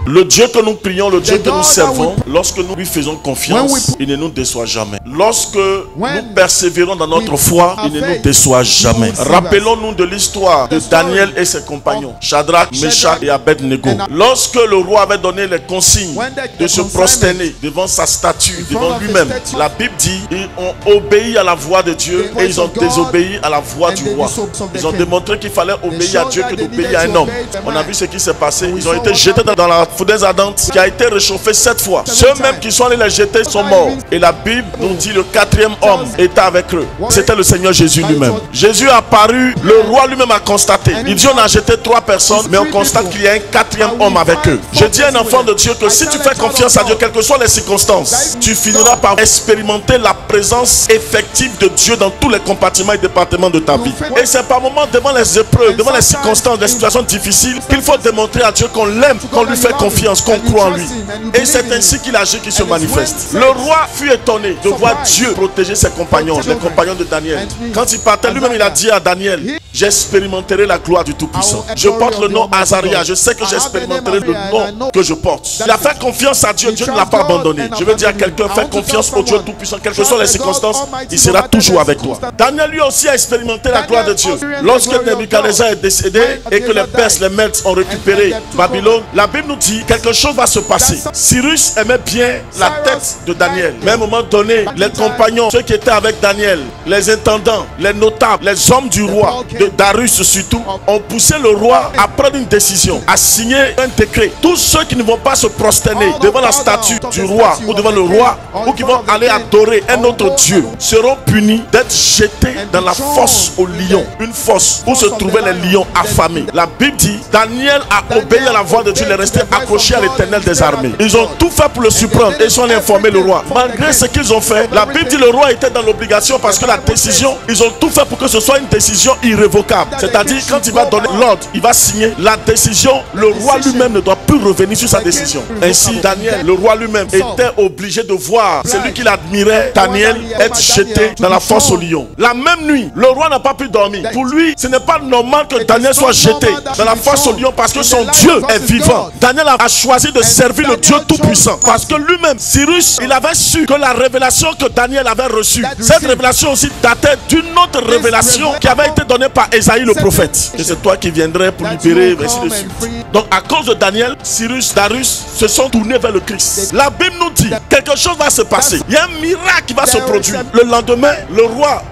Le Dieu que nous prions, le Dieu que nous servons, lorsque nous lui faisons confiance, il ne nous déçoit jamais. Lorsque nous persévérons dans notre foi, il ne nous déçoit jamais. Rappelons-nous de l'histoire de Daniel et ses compagnons, Shadrach, Meshach et Abednego. Lorsque le roi avait donné les consignes de se prosterner devant sa statue, devant lui-même, la Bible dit ils ont obéi à la voix de Dieu et ils ont désobéi à la voix du roi. Ils ont démontré qu'il fallait obéir à Dieu que d'obéir à un homme. On a vu ce qui s'est passé. Ils ont été jetés dans la fournaise ardente qui a été réchauffée 7 fois. Ceux-mêmes qui sont allés les jeter sont morts. Et la Bible nous dit le 4e homme était avec eux. C'était le Seigneur Jésus lui-même. Jésus a apparu, le roi lui-même a constaté. Il dit on a jeté 3 personnes, mais on constate qu'il y a un 4e homme avec eux. Je dis à un enfant de Dieu que si tu fais confiance à Dieu, quelles que soient les circonstances, tu finiras par expérimenter la présence effective de Dieu dans tous les compartiments et départements de ta vie. Et c'est par moments devant les épreuves, devant les circonstances, les situations difficiles, qu'il faut démontrer à Dieu qu'on l'aime, qu'on lui fait confiance, qu'on croit en lui. Et c'est ainsi qu'il agit, qu'il se manifeste. Le roi fut étonné de voir Dieu protéger ses compagnons, les compagnons de Daniel. Quand il partait, lui-même il a dit à Daniel, j'expérimenterai la gloire du Tout-Puissant. Je porte le nom Azaria, je sais que j'expérimenterai le nom que je porte. Il a fait confiance à Dieu, Dieu ne l'a pas abandonné. Je veux dire à quelqu'un, fais confiance au Dieu Tout-Puissant, quelles que soient les circonstances, il sera toujours avec toi. Daniel lui aussi a expérimenté la gloire de Dieu. Lorsque Nebuchadnezzar est décédé et que les Perses, les Mèdes ont récupéré Babylone, la Bible nous dit quelque chose va se passer. Cyrus aimait bien la tête de Daniel. Mais à un moment donné, les compagnons, ceux qui étaient avec Daniel, les intendants, les notables, les hommes du roi, de Darius surtout, ont poussé le roi à prendre une décision, à signer un décret. Tous ceux qui ne vont pas se prosterner devant la statue du roi ou devant le roi, ou qui vont aller adorer un autre Dieu, seront punis d'être jetés dans la fosse aux lions. Une fosse où se trouvaient les lions affamés. La Bible dit, Daniel a obéi à la voix de Dieu, il est resté accroché à l'Éternel des armées. Ils ont tout fait pour le surprendre et ils sont allés informer le roi. Malgré ce qu'ils ont fait, la Bible dit le roi était dans l'obligation parce que la décision, ils ont tout fait pour que ce soit une décision irrévocable. C'est-à-dire quand il va donner l'ordre, il va signer la décision, le roi lui-même ne doit plus revenir sur sa décision. Ainsi, Daniel, le roi lui-même, était obligé de voir celui qu'il admirait, Daniel, être jeté dans la fosse aux lions. La même nuit, le roi n'a pas pu dormir. Pour lui, ce n'est pas normal que Daniel soit jeté dans la fosse aux lions parce que son Dieu est vivant. Daniel a choisi de servir le Dieu Tout-Puissant parce que lui-même, Cyrus, il avait su que la révélation que Daniel avait reçue, cette révélation aussi datait d'une autre révélation qui avait été donnée par Ésaïe le prophète. Et c'est toi qui viendrais pour libérer, ainsi de suite. Donc à cause de Daniel, Cyrus, Darius se sont tournés vers le Christ. La Bible nous dit quelque chose va se passer. Il y a un miracle qui va se produire. Le lendemain, le roi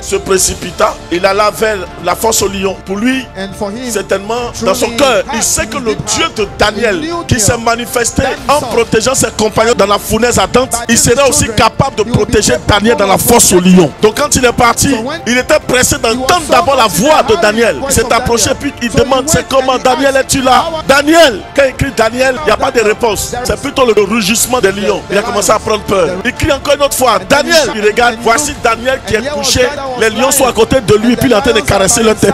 se précipita. Il alla vers la fosse aux lions. Pour lui, certainement, dans son cœur, il sait que le Dieu de Daniel, qui s'est manifesté en protégeant ses compagnons dans la fournaise ardente, il serait aussi capable de protéger Daniel dans la fosse aux lions. Donc quand il est parti, il était pressé d'entendre d'abord la voix de Daniel. Il s'est approché puis il demande, c'est comment Daniel, es-tu là? Daniel, quand il écrit Daniel, il n'y a pas de réponse. C'est plutôt le rugissement des lions. Il a commencé à prendre peur. Il crie encore une autre fois, Daniel. Il regarde, voici Daniel qui est couché. Les lions sont à côté de lui puis il est en train de caresser leur tête.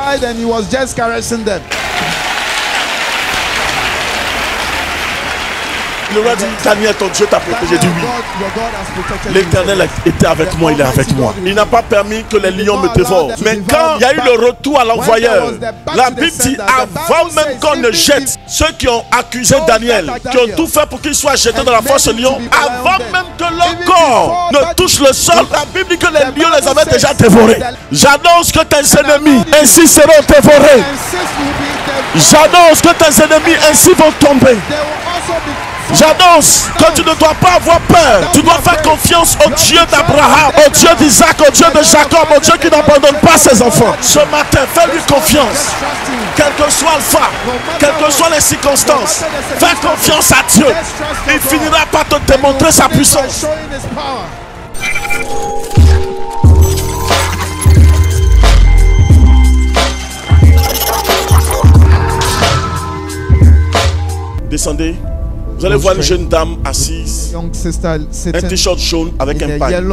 Il aura dit, Daniel, ton Dieu t'a protégé. Du oui. L'Éternel était avec moi, il est avec moi. Il n'a pas permis que les lions me dévorent. Mais quand il y a eu le retour à l'envoyeur, la Bible dit, avant même qu'on ne jette, ceux qui ont accusé Daniel, qui ont tout fait pour qu'il soit jeté dans la fosse aux lions, avant même que leur corps ne touche le sol, la Bible dit que les lions les avaient déjà dévorés. J'annonce que tes ennemis ainsi seront dévorés. J'annonce que tes ennemis ainsi vont tomber. J'annonce que tu ne dois pas avoir peur. Tu dois faire confiance au Dieu d'Abraham, au Dieu d'Isaac, au Dieu de Jacob, au Dieu qui n'abandonne pas ses enfants. Ce matin, fais-lui confiance. Quel que soit Alpha, quelles que soient les circonstances, fais confiance à Dieu. Il finira par te démontrer sa puissance. Descendez. Vous allez voir une jeune dame assise, un t-shirt jaune avec un paille.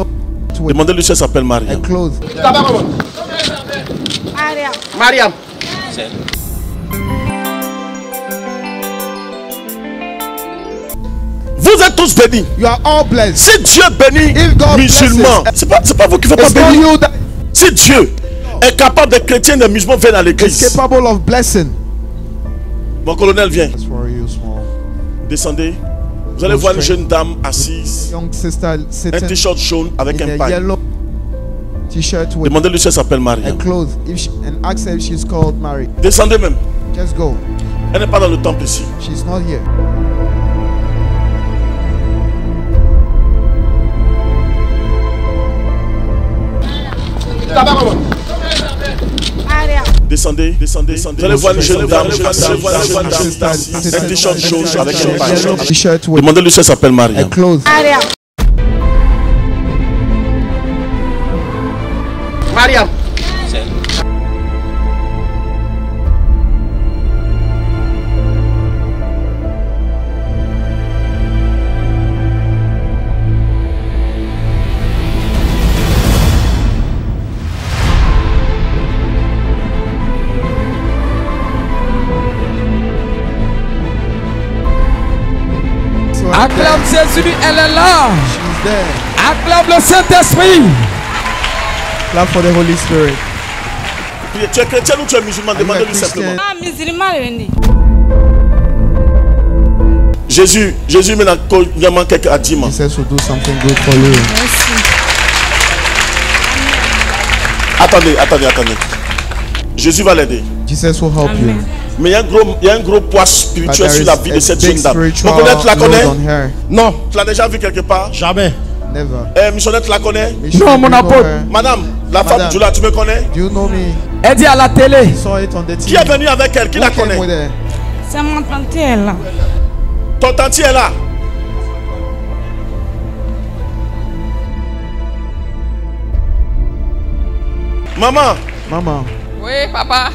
Demandez-lui si elle s'appelle Mariam. Mariam. Vous êtes tous bénis. Si Dieu bénit musulmans, c'est pas vous qui ne faites pas bénir. Si Dieu est capable de chrétiens et de musulmans viennent à l'église. Mon colonel vient. Descendez. Vous allez voir une jeune dame assise. Un t-shirt jaune avec un paille. Demandez-lui si elle s'appelle Maria. Descendez même. Just go. Elle n'est pas dans le temple ici. She's not here. Descendez, descendez, descendez. Vous allez voir une jeune dame, un t-shirt jaune avec un paille. Demandez-lui si elle s'appelle Maria. Mariam. Acclame Jésus, elle est là. Acclame le Saint-Esprit. Clap for the Holy Spirit. Tu es chrétien ou tu es musulman? Demandez-lui simplement. Ah, musulman, Jésus m'a dit quelque à dire. He says will do something good for you. Attendez. Jésus va l'aider. Jesus will help you. Mais il y a un gros poids spirituel sur la vie de cette jeune dame. Tu la connais? Non. Tu l'as déjà vu quelque part? Jamais. Never. Missionnaire, tu la connais? Non, mon apôtre. Madame, la femme du là, tu me connais? Do you know me? Elle dit à la télé. Saw it on the TV. Qui est venu avec elle? Qui la connaît? C'est mon tante là. Ton tante est là. Maman. Oui, papa.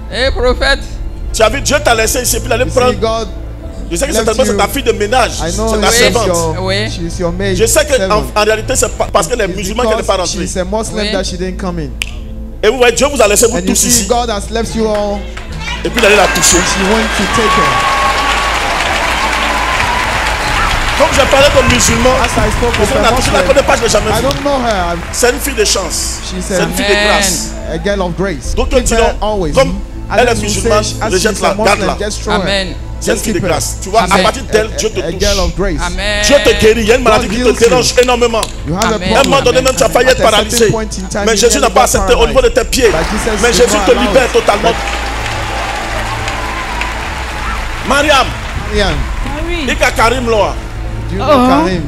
Eh, prophète. Tu as vu, Dieu t'a laissé ici, puis il allait prendre. Je sais que certainement c'est ta fille de ménage, c'est ta servante. Oui. Je sais qu'en réalité c'est parce qu'elle est musulmane qu'elle n'est pas rentrée. Et vous voyez, Dieu vous a laissé vous tous ici. Et puis il allait la toucher. Comme j'ai parlé de musulman, je ne la connais pas, je ne l'ai jamais vue. C'est une fille de chance. C'est une fille de grâce. Donc nous disons, comme elle est musulmane, rejette-la, garde-la. Amen. C'est une fille de grâce. Tu vois, à partir d'elle, Dieu te touche. Amen. Dieu te guérit. Il y a une maladie qui te dérange énormément. À un moment donné, même tu as failli être paralysé. Mais Jésus n'a pas accepté au niveau de tes pieds. Mais Jésus te libère totalement. Mariam. Oui. Ika Karim Loa.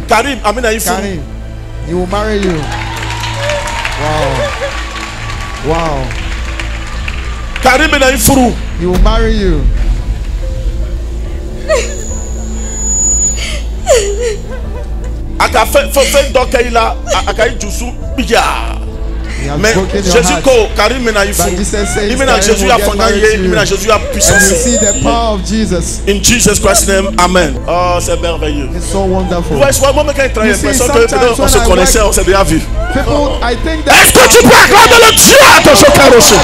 Karim, Amina Ifou. Karim, he will marry you. Wow. Karim Amina Ifou. He will marry you. Aka fait donc il a aka jusu biya. Mais Jésus ko Karim Amina Ifou. Il mena Jésus a fondé, il mena Jésus a puissance. You see the power of Jesus. In Jesus Christ's name, amen. Oh, c'est merveilleux. It's so wonderful. Ouais, soit moi quand il travaille, l'impression que on se connaissait, on s'est déjà vu. People, I think that. Est-ce que tu peux acclamer le Dieu à ton Joker Rocher?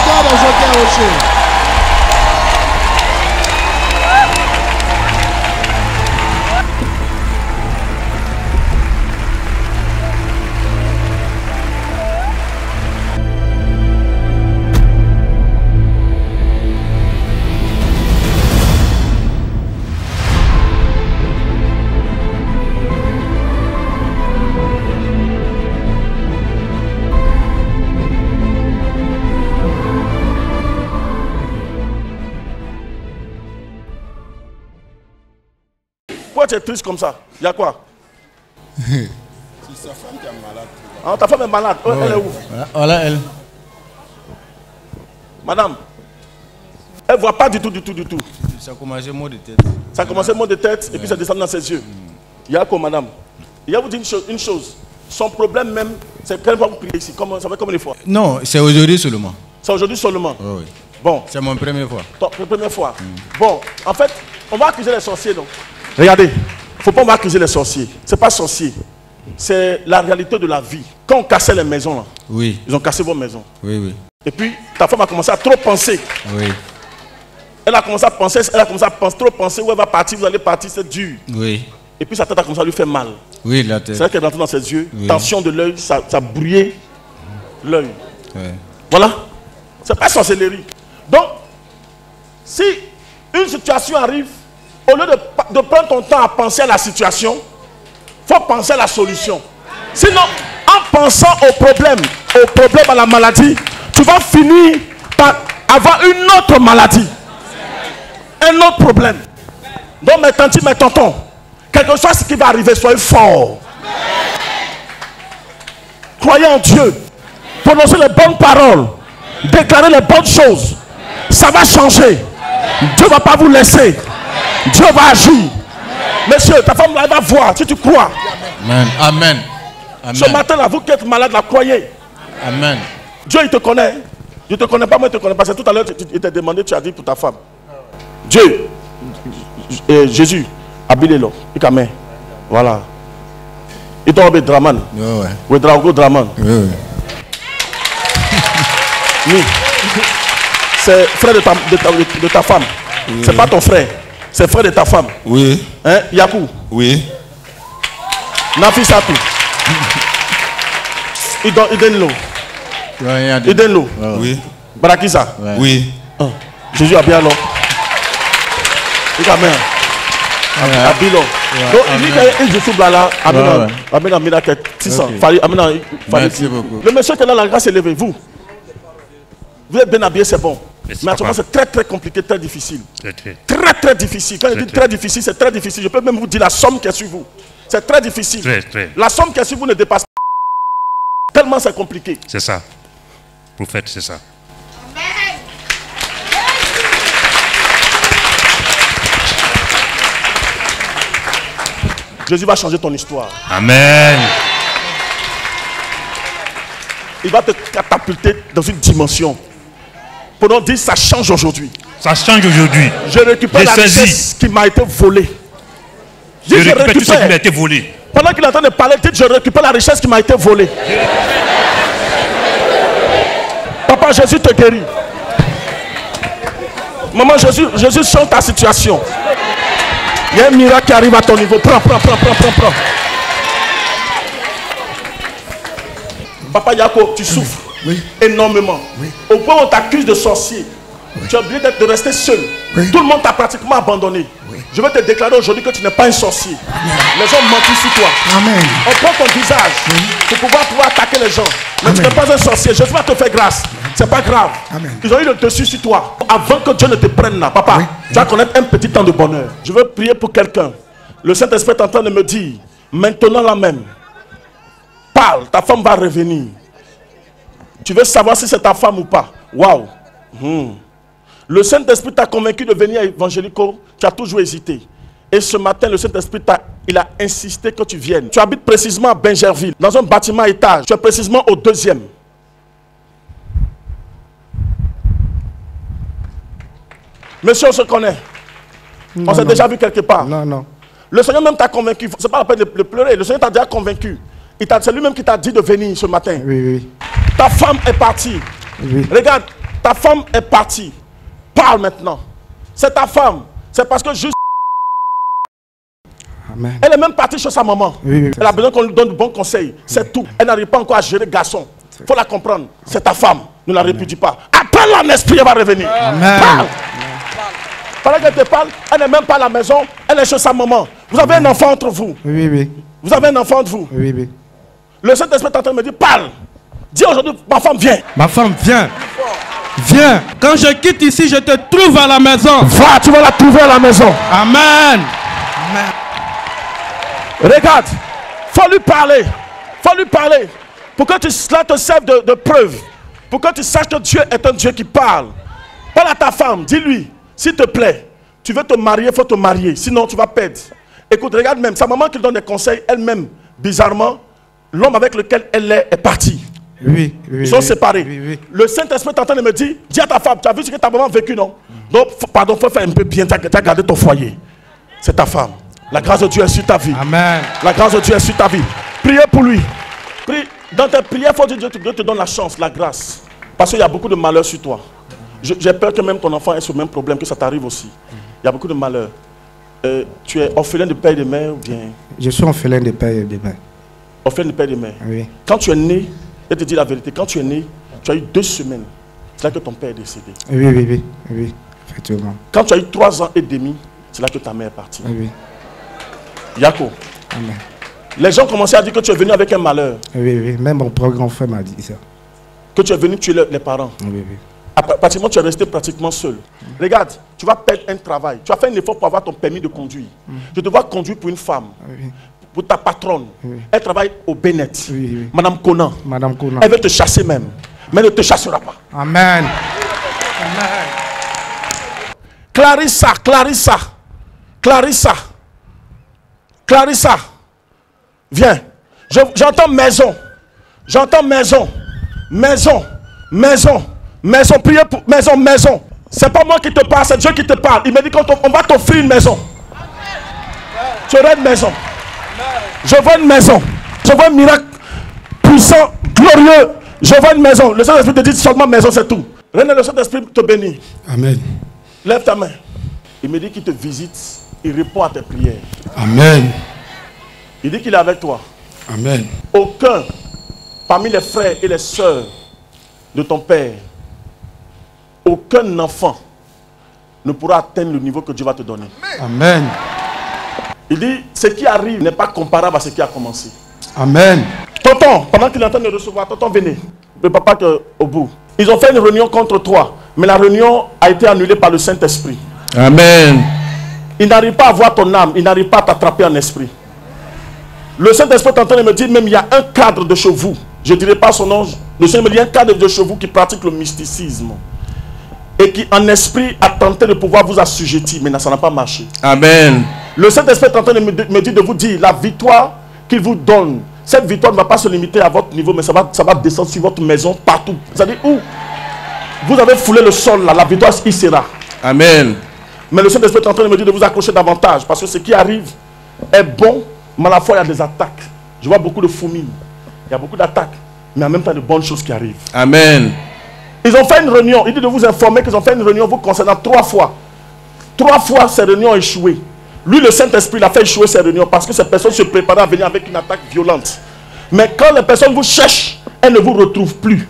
Pourquoi tu es triste comme ça? Il y a quoi? C'est sa femme qui est malade. Ah, ta femme est malade. Oh, elle est où? Voilà elle. Madame, elle ne voit pas du tout. Ça a commencé mot de tête. Ça a commencé mot de tête et puis ça descend dans ses yeux. Il y a quoi, madame? Il y a vous dire une chose. Son problème même, c'est qu'elle va vous prier ici. Ça fait combien de fois? Non, c'est aujourd'hui seulement. C'est aujourd'hui seulement? Oui. Bon. C'est mon première fois. La première fois. Bon, en fait, on va accuser les sorciers, donc. Regardez, il ne faut pas accuser les sorciers. Ce n'est pas sorcier. C'est la réalité de la vie. Quand on cassait les maisons, là, oui. Ils ont cassé vos maisons. Oui. Et puis, ta femme a commencé à trop penser. Oui. Elle a commencé à penser, trop penser où elle va partir, vous allez partir, c'est dur. Oui. Et puis sa tête a commencé à lui faire mal. Oui, la tête. C'est vrai qu'elle est rentrée dans ses yeux, oui. Tension de l'œil, ça brouillait l'œil. Oui. Voilà. C'est pas sorcellerie. Donc, si une situation arrive, au lieu de de prendre ton temps à penser à la situation. Il faut penser à la solution. Sinon, en pensant au problème, à la maladie, tu vas finir par avoir une autre maladie. Un autre problème. Donc mes tantis, mes tontons, quel que soit ce qui va arriver, soyez forts. Croyez en Dieu. Prononcez les bonnes paroles. Déclarez les bonnes choses. Ça va changer. Dieu ne va pas vous laisser. Dieu va agir. Monsieur, ta femme là, va voir si tu crois. Amen. Amen. Amen. Ce matin-là, vous qui êtes malade, là, croyez. Amen. Dieu, il te connaît. Je ne te connais pas, moi, je ne te connais pas. C'est tout à l'heure, il t'a demandé, tu as dit pour ta femme. Dieu, Jésus, habillez-le. Il voilà. Il tombe Draman. Oui, Drago Draman. Oui. C'est frère de ta femme. Oui. C'est pas ton frère. C'est frère de ta femme. Oui. Hein, Yakou? Oui. Nafisatu. Idenlo. Idenlo. Oui. Barakisa. Oui. Jésus a bien l'eau. Il a bien. Abilo. Donc il dit que je suis là. Amena 600. Merci beaucoup. Le monsieur qui est là, la grâce est élevée. Vous êtes bien habillé, c'est bon. Mais actuellement, c'est très très compliqué, très difficile. Très très difficile. Quand je dis très difficile, c'est très difficile. Je peux même vous dire la somme qui est sur vous. C'est très difficile. La somme qui est sur vous ne dépasse pas. Tellement c'est compliqué. C'est ça. Prophète, c'est ça. Jésus va changer ton histoire. Amen. Il va te catapulter dans une dimension. Pendant 10, ça change aujourd'hui. Ça change aujourd'hui. Je récupère la richesse qui m'a été volée. Je récupère tout ce qui m'a été volé. Pendant qu'il est en train de parler, dites, je récupère la richesse qui m'a été volée. Papa, Jésus te guérit. Maman, Jésus change ta situation. Il y a un miracle qui arrive à ton niveau. Prends. Papa Yako, tu souffres énormément. Au point où on t'accuse de sorcier. Tu as oublié de rester seul. Tout le monde t'a pratiquement abandonné. Je vais te déclarer aujourd'hui que tu n'es pas un sorcier. Les gens mentent sur toi. On prend ton visage pour pouvoir attaquer les gens. Mais tu n'es pas un sorcier. Je vais te faire grâce. C'est pas grave. Ils ont eu le dessus sur toi. Avant que Dieu ne te prenne là, papa, tu vas connaître un petit temps de bonheur. Je veux prier pour quelqu'un. Le Saint-Esprit est en train de me dire, maintenant là même, parle, ta femme va revenir. Tu veux savoir si c'est ta femme ou pas. Waouh. Le Saint-Esprit t'a convaincu de venir à Évangélico. Tu as toujours hésité. Et ce matin, le Saint-Esprit il a insisté que tu viennes. Tu habites précisément à Benjerville, dans un bâtiment à étage. Tu es précisément au 2e. Monsieur, on se connaît. On s'est déjà vu quelque part. Non. Le Seigneur même t'a convaincu. Ce n'est pas la peine de pleurer. Le Seigneur t'a déjà convaincu. C'est lui-même qui t'a dit de venir ce matin. Oui. Ta femme est partie. Oui. Regarde, ta femme est partie. Parle maintenant. C'est ta femme. C'est parce que juste... Amen. Elle est même partie chez sa maman. Oui. Elle a besoin qu'on lui donne de bons conseils. C'est tout. Elle n'arrive pas encore à gérer garçon. Il faut la comprendre. C'est ta femme. Ne la répudie pas. Appelle-la en esprit, elle va revenir. Amen. Parle. Pendant qu'elle te parle, elle n'est même pas à la maison. Elle est chez sa maman. Vous avez un enfant entre vous. Oui. Vous avez un enfant entre vous. Oui. Le Saint-Esprit est en train de me dire, parle. Dis aujourd'hui, ma femme vient. Ma femme vient. Viens. Quand je quitte ici, je te trouve à la maison. Va, tu vas la trouver à la maison. Amen. Regarde, faut lui parler. Pour que cela te serve de preuve. Pour que tu saches que Dieu est un Dieu qui parle. Parle à ta femme, dis-lui, s'il te plaît, tu veux te marier, il faut te marier. Sinon, tu vas perdre. Écoute, regarde même, sa maman qui lui donne des conseils, elle-même, bizarrement, l'homme avec lequel elle est parti. Oui. Ils sont séparés. Oui. Le Saint-Esprit est en train de me dire, dis à ta femme, tu as vu ce que ta maman a vécu, non? Donc, pardon, il faut faire un peu bien, tu as gardé ton foyer. C'est ta femme. La grâce de Dieu est sur ta vie. Amen. La grâce de Dieu est sur ta vie. Priez pour lui. Prie. Dans tes prières, il faut dire Dieu te donne la chance, la grâce. Parce qu'il y a beaucoup de malheur sur toi. J'ai peur que même ton enfant ait ce même problème, que ça t'arrive aussi. Il y a beaucoup de malheur. Tu es orphelin de père et de mère ou bien? Je suis orphelin de père et de mère. Orphelin de père et de mère? Oui. Quand tu es né, je te dis la vérité, quand tu es né, tu as eu 2 semaines. C'est là que ton père est décédé. Oui, effectivement. Quand tu as eu 3 ans et demi, c'est là que ta mère est partie. Oui. Yako. Amen. Les gens commençaient à dire que tu es venu avec un malheur. Oui, oui. Même mon grand frère m'a dit ça. Que tu es venu tuer les parents. Oui, oui. Pratiquement, tu es resté pratiquement seul. Regarde, tu vas perdre un travail. Tu as fait un effort pour avoir ton permis de conduire. Je te vois conduire pour une femme. Oui. Pour ta patronne. Oui. Elle travaille au Bennett. Oui, oui. Madame Conan. Madame Conan. Elle veut te chasser même. Mais elle ne te chassera pas. Amen. Amen. Clarissa, Clarissa. Clarissa. Clarissa. Viens. J'entends maison. J'entends maison. Maison. Maison. Maison. Priez pour maison. Maison. C'est pas moi qui te parle, c'est Dieu qui te parle. Il me dit qu'on va t'offrir une maison. Tu auras une maison. Je vois une maison. Je vois un miracle puissant, glorieux. Je vois une maison. Le Saint-Esprit te dit seulement maison, c'est tout. Reine, le Saint-Esprit te bénit. Amen. Lève ta main. Il me dit qu'il te visite. Il répond à tes prières. Amen. Il dit qu'il est avec toi. Amen. Aucun parmi les frères et les sœurs de ton père, aucun enfant ne pourra atteindre le niveau que Dieu va te donner. Amen. Il dit, ce qui arrive n'est pas comparable à ce qui a commencé. Amen. Tonton, pendant qu'il est en train de recevoir, tonton, venez. Le papa au bout. Ils ont fait une réunion contre toi, mais la réunion a été annulée par le Saint-Esprit. Amen. Il n'arrive pas à voir ton âme, il n'arrive pas à t'attraper en esprit. Le Saint-Esprit est en train de me dire, même il y a un cadre de chez vous. Je ne dirai pas son nom. Le Seigneur me dit, un cadre de chez vous qui pratique le mysticisme. Et qui en esprit a tenté de pouvoir vous assujettir, mais ça n'a pas marché. Amen. Le Saint-Esprit est en train de me dire de vous dire, la victoire qu'il vous donne, cette victoire ne va pas se limiter à votre niveau, mais ça va descendre sur votre maison, partout. C'est-à-dire où vous avez foulé le sol, là, la victoire y sera. Amen. Mais le Saint-Esprit est en train de me dire de vous accrocher davantage, parce que ce qui arrive est bon, mais à la fois il y a des attaques. Je vois beaucoup de fourmis, il y a beaucoup d'attaques, mais en même temps de bonnes choses qui arrivent. Amen. Ils ont fait une réunion, il dit de vous informer qu'ils ont fait une réunion vous concernant 3 fois. 3 fois ces réunions ont échoué. Lui, le Saint-Esprit, il a fait échouer ces réunions parce que ces personnes se préparaient à venir avec une attaque violente. Mais quand les personnes vous cherchent, elles ne vous retrouvent plus.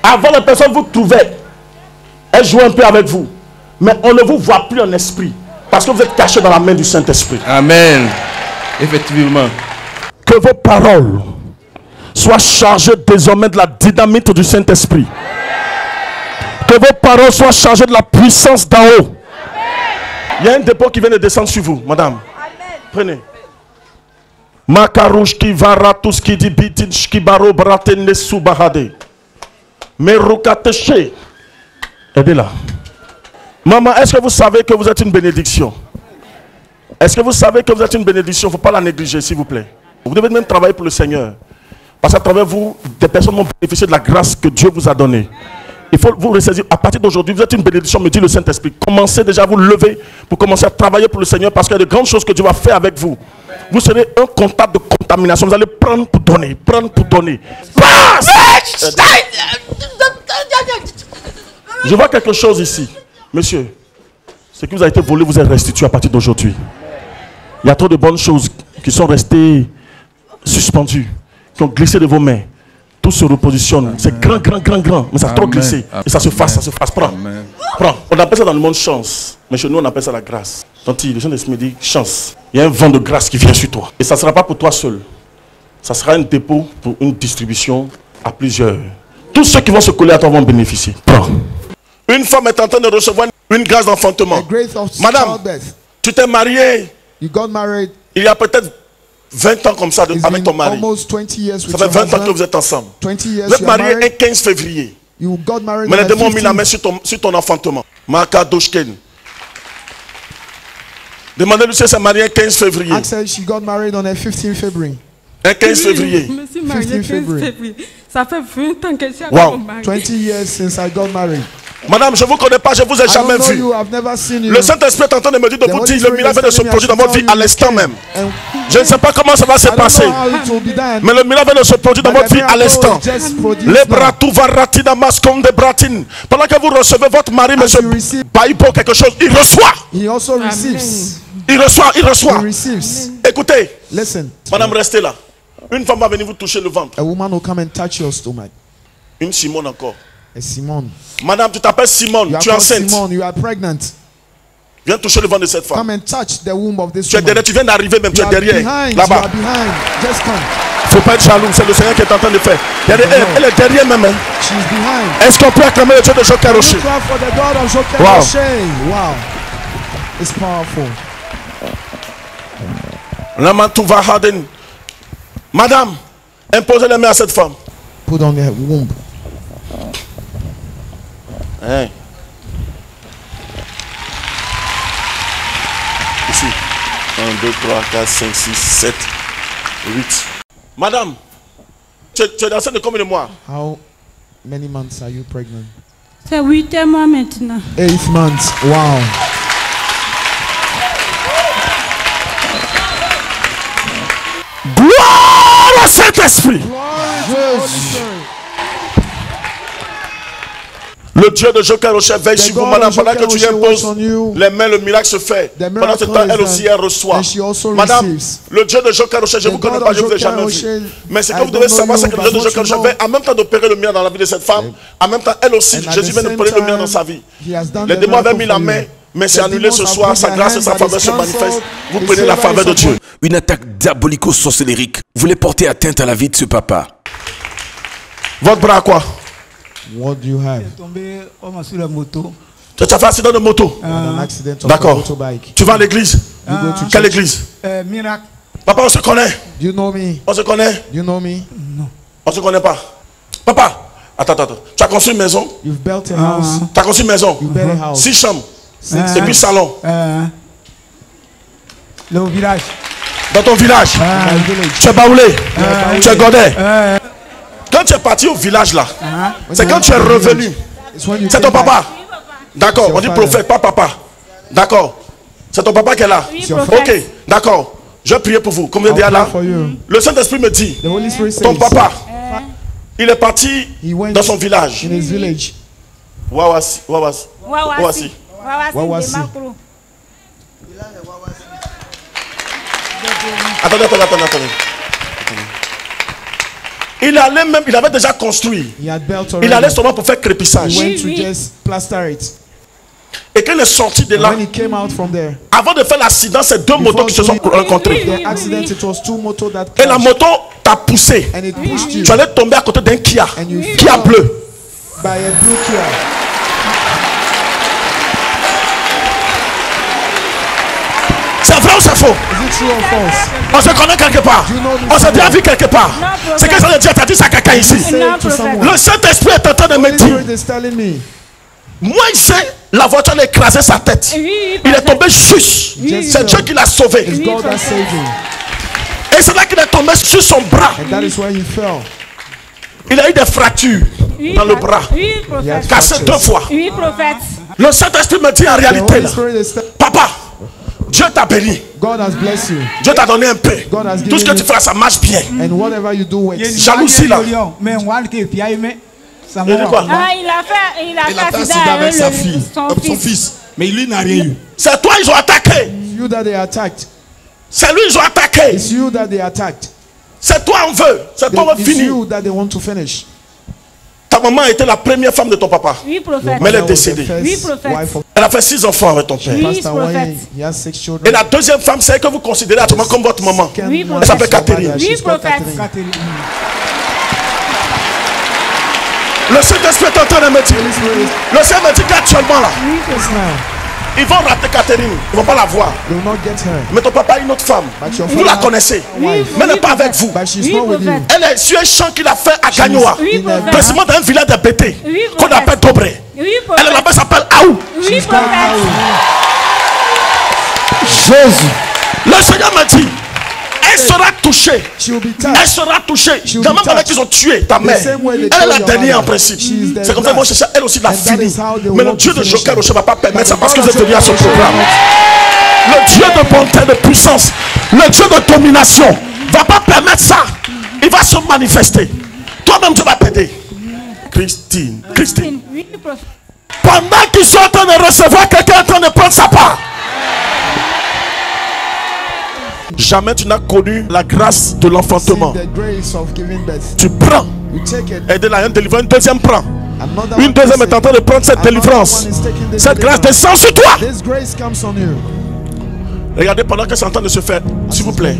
Avant, les personnes vous trouvaient, elles jouaient un peu avec vous. Mais on ne vous voit plus en esprit parce que vous êtes cachés dans la main du Saint-Esprit. Amen. Effectivement. Que vos paroles soient chargées désormais de la dynamite du Saint-Esprit. Que vos paroles soient chargées de la puissance d'en haut. Il y a un dépôt qui vient de descendre sur vous, madame. Amen. Prenez. Makarouchki varatuski di bitinchki baro bratene subahade. Merukateche. Aidez-la. Maman, est-ce que vous savez que vous êtes une bénédiction? Est-ce que vous savez que vous êtes une bénédiction? Il ne faut pas la négliger, s'il vous plaît. Vous devez même travailler pour le Seigneur. Parce qu'à travers vous, des personnes vont bénéficier de la grâce que Dieu vous a donnée. Il faut vous ressaisir. À partir d'aujourd'hui, vous êtes une bénédiction, me dit le Saint-Esprit. Commencez déjà à vous lever pour commencer à travailler pour le Seigneur parce qu'il y a de grandes choses que Dieu va faire avec vous. Vous serez un contact de contamination. Vous allez prendre pour donner. Prendre pour donner. Je vois quelque chose ici. Monsieur, ce qui vous a été volé vous est restitué à partir d'aujourd'hui. Il y a trop de bonnes choses qui sont restées suspendues, qui ont glissé de vos mains. Tout se repositionne. C'est grand. Mais ça a trop glissé. Et ça se fasse. Prends. Prends. On appelle ça dans le monde chance. Mais chez nous, on appelle ça la grâce. Tant les gens me disent chance. Il y a un vent de grâce qui vient sur toi. Et ça ne sera pas pour toi seul. Ça sera un dépôt pour une distribution à plusieurs. Tous ceux qui vont se coller à toi vont bénéficier. Prends. Une femme est en train de recevoir une grâce d'enfantement. Madame, tu t'es mariée. You got married. Il y a peut-être 20 ans comme ça avec ton mari. Ça fait 20 ans que vous êtes ensemble. Vous êtes marié un 15 février. Mais les démons ont mis la main sur ton enfantement. Makadoshken. Demandez-lui si elle s'est mariée un 15 février. I said she got married on a 15 February. Un 15 février. Je me suis mariée 15 février. Ça fait 20 ans que je suis mariée. 20 years since I got married. Madame, je ne vous connais pas, je ne vous ai jamais vu. Le Saint-Esprit est en train de me dire de vous dire le miracle vient de se produire dans votre vie à l'instant même. Je ne sais pas comment ça va se passer. Mais le miracle vient de se produire dans votre vie à l'instant. Les bras tout varati damas comme des bratines. Pendant que vous recevez votre mari, monsieur Baïbo, quelque chose, il reçoit. Il reçoit. Écoutez. Madame, restez là. Une femme va venir vous toucher le ventre. A woman will come and touch your stomach. Une Simone encore. Simone. Madame, tu t'appelles Simone, tu es enceinte. Simone, you are pregnant. Viens toucher le ventre de cette femme. Come and touch the womb of this Tu es woman. derrière, tu viens d'arriver même, tu You es are derrière. behind, Là-bas. you are behind. Just come. Faut pas être jaloux, c'est le Seigneur qui est en train de faire. Elle est derrière même. Hein. She's behind. Est-ce qu'on peut acclamer le Dieu de Joker Rocher? Clap for the God of Joker Wow. Rocher. Wow. It's powerful. Lamatouva Harden. Madame, imposez les mains à cette femme. Put on her womb. Hein. Ici. 1, 2, 3, 4, 5, 6, 7, 8. Madame, tu es enceinte de combien de mois? How many months are you pregnant? C'est 8e mois maintenant. 8 months. Wow. Gloire au Saint-Esprit. Le Dieu de Joker Rocher veille sur vous, madame. Pendant que tu y imposes les mains, le miracle se fait. Pendant ce temps, elle aussi, elle reçoit. Madame, le Dieu de Joker Rocher, je ne vous connais pas, je ne vous ai jamais vu. Mais ce que vous devez savoir, c'est que le Dieu de Joker Rocher veille en même temps d'opérer le miracle dans la vie de cette femme. En même temps, elle aussi, Jésus vient d'opérer le miracle dans sa vie. Les démons avaient mis la main. Mais c'est annulé ce soir, sa grâce et sa faveur se manifestent. Vous prenez la faveur de Dieu. Une attaque diabolico-sorcellérique voulait porter atteinte à la vie de ce papa. Votre bras à quoi? What do you have? Tu as fait un accident de moto. An accident of a D'accord. motorbike. Tu vas à l'église? You go to Quelle church. église? Miracle. Papa, on se connaît. Do you know me? On se connaît. Do you know me? On se connaît pas. Papa, attends. Tu as construit une maison? You've built a house. Tu as construit une maison? You built a house. 6 chambres. Et puis salon. Le village. Dans ton village. My village. Tu es baoulé. Tu es godé. Quand tu es parti au village là, c'est quand tu es revenu. It's when you C'est ton came papa. back. D'accord, It's on dit your prophète, pas papa. D'accord. C'est ton papa qui est là. Ok, d'accord. Je vais prier pour vous. Comme je dis I'll là, pray for you. le Saint-Esprit me dit, The Holy Spirit ton says papa, il est parti he went dans son village. in his village. Wawasi. Wawasi. Attendez. Il avait déjà construit. He had built Il already. allait seulement pour faire crépissage. He went to just plaster it. Et quand il est sorti de là, When he came out from there, avant de faire l'accident, c'est deux motos qui se sont rencontrées. the accident, it was 2 motos that Et la crashed. moto t'a poussé. And it pushed you Tu allais tomber à côté d'un Kia. And you Kia fell. bleu. by a blue Kia. C'est vrai ou c'est faux? Is it true or false? On se connaît quelque part. You know me On s'est déjà somewhere. vu quelque part. C'est que ça veut dire, t'as dit ça à quelqu'un ici. Say it to someone. Le Saint-Esprit est en train de me Holy dire, Spirit is telling me. moi il sait, la voiture a écrasé sa tête. Il est tombé juste. C'est Dieu qui l'a sauvé. It's God that saved him. Et c'est là qu'il est tombé sur son bras. And that is where he fell. Il a eu des fractures dans le bras. Oui, He had prophète. Cassé 2 fois. Oui, prophète. Le Saint-Esprit me dit en The réalité Holy là, Spirit is papa, Dieu t'a béni. God has blessed you. Dieu t'a donné un peu. God has Tout ce que given tu you. fais, ça marche bien. And whatever you do works. Jalousie là. Mais on va le faire, ça Il dit quoi? Ah, il a fait accident avec sa fille, son fils. mais lui n'a rien eu. C'est toi, ils ont attaqué. You that they attacked. C'est lui, ils ont attaqué. It's you that they attacked. C'est toi, on veut. C'est toi, on veut It's finir. you that they want to finish. Ta maman était la première femme de ton papa. Oui, prophète. Mais elle est That was the décédée. first Oui, prophète. wife of Elle a fait 6 enfants avec ton père. Oui, Pastor prophète. Wayne. He has 6 Et children. la deuxième femme, c'est elle que vous considérez actuellement comme votre maman. Oui, Elle s'appelle Catherine. Mother, Oui, she's called prophète. Catherine. Le Saint-Esprit est en train de me dire. Holy Spirit is- Le Seigneur me dit qu'actuellement là, Yes, now. ils vont rater Catherine. Ils vont pas la voir. They will not get her. Mais ton papa a une autre femme. But your Vous la father- connaissez. wife. Mais elle n'est pas avec vous. But she's Oui, not with you. prophète. Elle est sur un champ qu'il a fait à Gagnoa. Oui, In a- prophète. Précisément dans un village de Bété. Oui, Qu'on prophète. appelle Dobré. Oui, Elle prophète. là-bas s'appelle Aou. Oui, She's called prophète. Maui. Jésus. Le Seigneur m'a dit, elle sera touchée. She will be Elle touched. sera touchée. She will Dans be la même manière touched. qu'ils ont tué ta mère. same way they Elle est la killed your dernière en mother. principe. She is the C'est comme ça qu'ils vont last. chercher elle aussi la And that finir. is how they Mais le want Dieu to de finish Joker her. ne va pas permettre ça But parce que God vous êtes of venu à ce Joker will programme. Le Dieu de bonté, de puissance, le Dieu de domination va pas permettre ça. Il va se manifester. Toi-même tu vas t'aider. Christine. Oui, prophète. Pendant qu'ils sont en train de recevoir, quelqu'un est en train de prendre sa part. Jamais tu n'as connu la grâce de l'enfantement. See the grace of giving birth. Tu prends, You take it. aider la reine, délivrer une deuxième prend. Une deuxième est en train de prendre cette délivrance. Cette grâce descend sur toi. Regardez pendant que c'est en train de se faire, s'il vous plaît.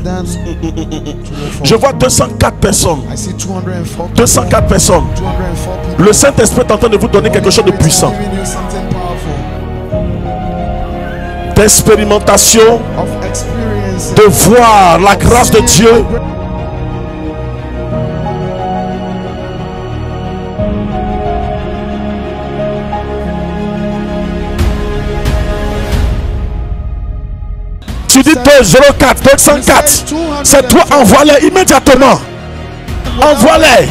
Je vois 204 personnes. 204 personnes. Le Saint-Esprit est en train de vous donner quelque chose de puissant. D'expérimentation, de voir la grâce de Dieu. Tu dis 204, 204. C'est toi, envoie-les immédiatement. Envoie-les.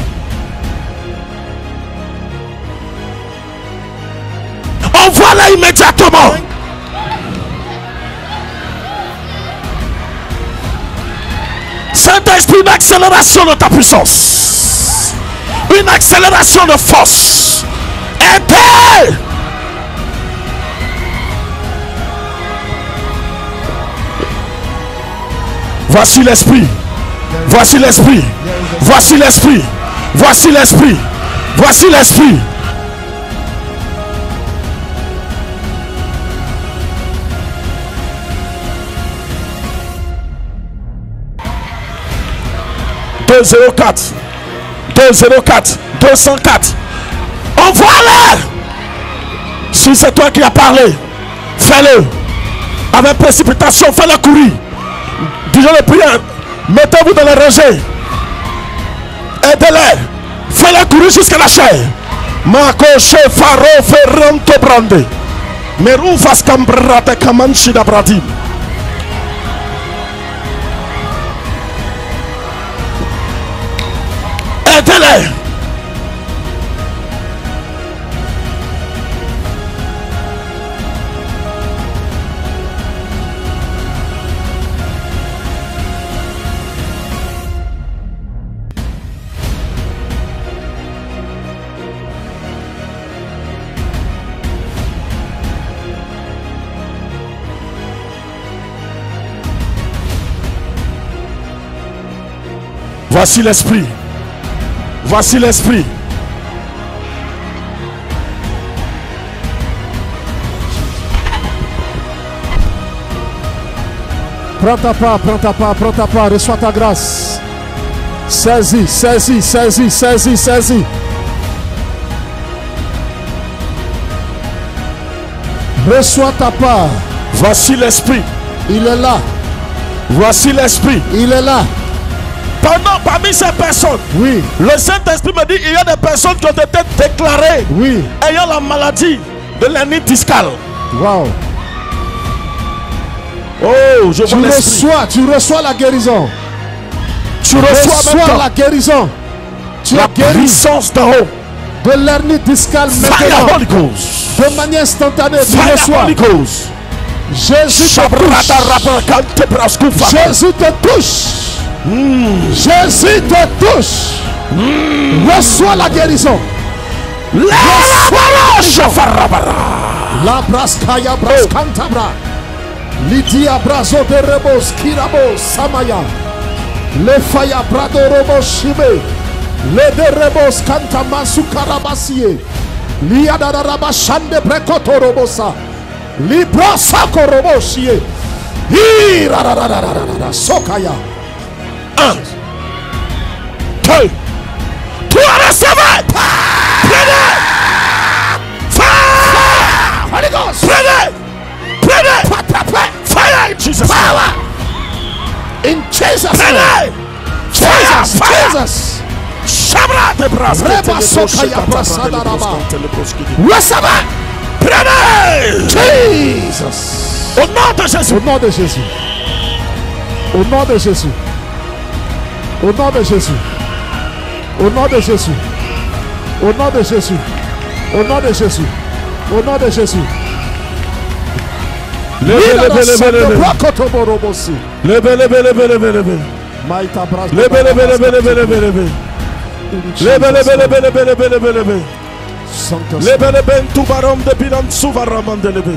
Envoie-les immédiatement. Saint-Esprit, une accélération de ta puissance. Une accélération de force. Aidez. Voici l'esprit. Voici l'esprit. Voici l'esprit. Voici l'esprit. Voici l'esprit. « 204, 204, 204. Envoie-le. Si c'est toi qui as parlé, fais-le. Avec précipitation, fais-le courir. Disons les prières. Mettez-vous dans les rangées. Aidez-les. Fais-les courir jusqu'à la chair. Marco Faro Ferranto Brande. Merufas Cambrate Kamanchida Bradim. Aidez-les. Voici l'esprit. Voici l'esprit. Prends ta part, prends ta part, prends ta part, reçois ta grâce. Saisis, saisis, saisis, saisis, saisis. Reçois ta part. Voici l'esprit. Il est là. Voici l'esprit. Il est là. Parmi ces personnes, oui, le Saint-Esprit me dit il y a des personnes qui ont été déclarées, oui, ayant la maladie de l'hernie discale. Wow. Oh, je vois tu reçois la guérison. Tu reçois la guérison. Tu la es guéri puissance d'en haut de l'hernie discale maintenant. De manière instantanée, tu reçois. Jésus te touche. Jésus te touche. Jésus te touche. Reçois la guérison. La braskaya braskantabra. Lydia brazo de rebos kirabo samaya. Le faya brado robo shibe. Le de rebos kanta masukarabasiye. Lia daraba shande prekoto robosa. Libra sako roboshiye. Sokaya. 1, 2, 3, recevez. Prenez. Fire. Holy Ghost. Prenez. Fire in Jesus' power. In Jesus' name. Jesus. Shabra de bras. Reba sokaya brasada raba. Recevez. Prenez. Jesus. Au nom de Jésus. Au nom de Jésus. Au nom de Jésus. Au nom de Jésus. Au nom de Jésus. Au nom de Jésus. Au nom de Jésus. Au nom de Jésus.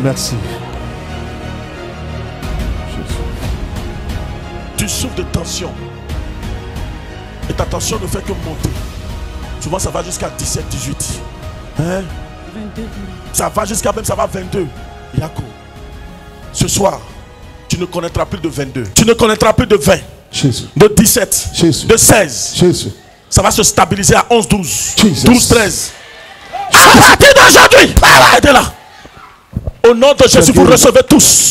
Merci. Tu souffres de tension. Et ta tension ne fait que monter. Souvent ça va jusqu'à 17, 18. Hein? 22. Ça va jusqu'à même, ça va 22. Yako. Ce soir, tu ne connaîtras plus de 22. Tu ne connaîtras plus de 20. Jésus. De 17. Jésus. De 16. Jésus. Ça va se stabiliser à 11, 12. Jesus. 12, 13. À partir d'aujourd'hui, arrêtez là. Au nom de Jésus, vous recevez tous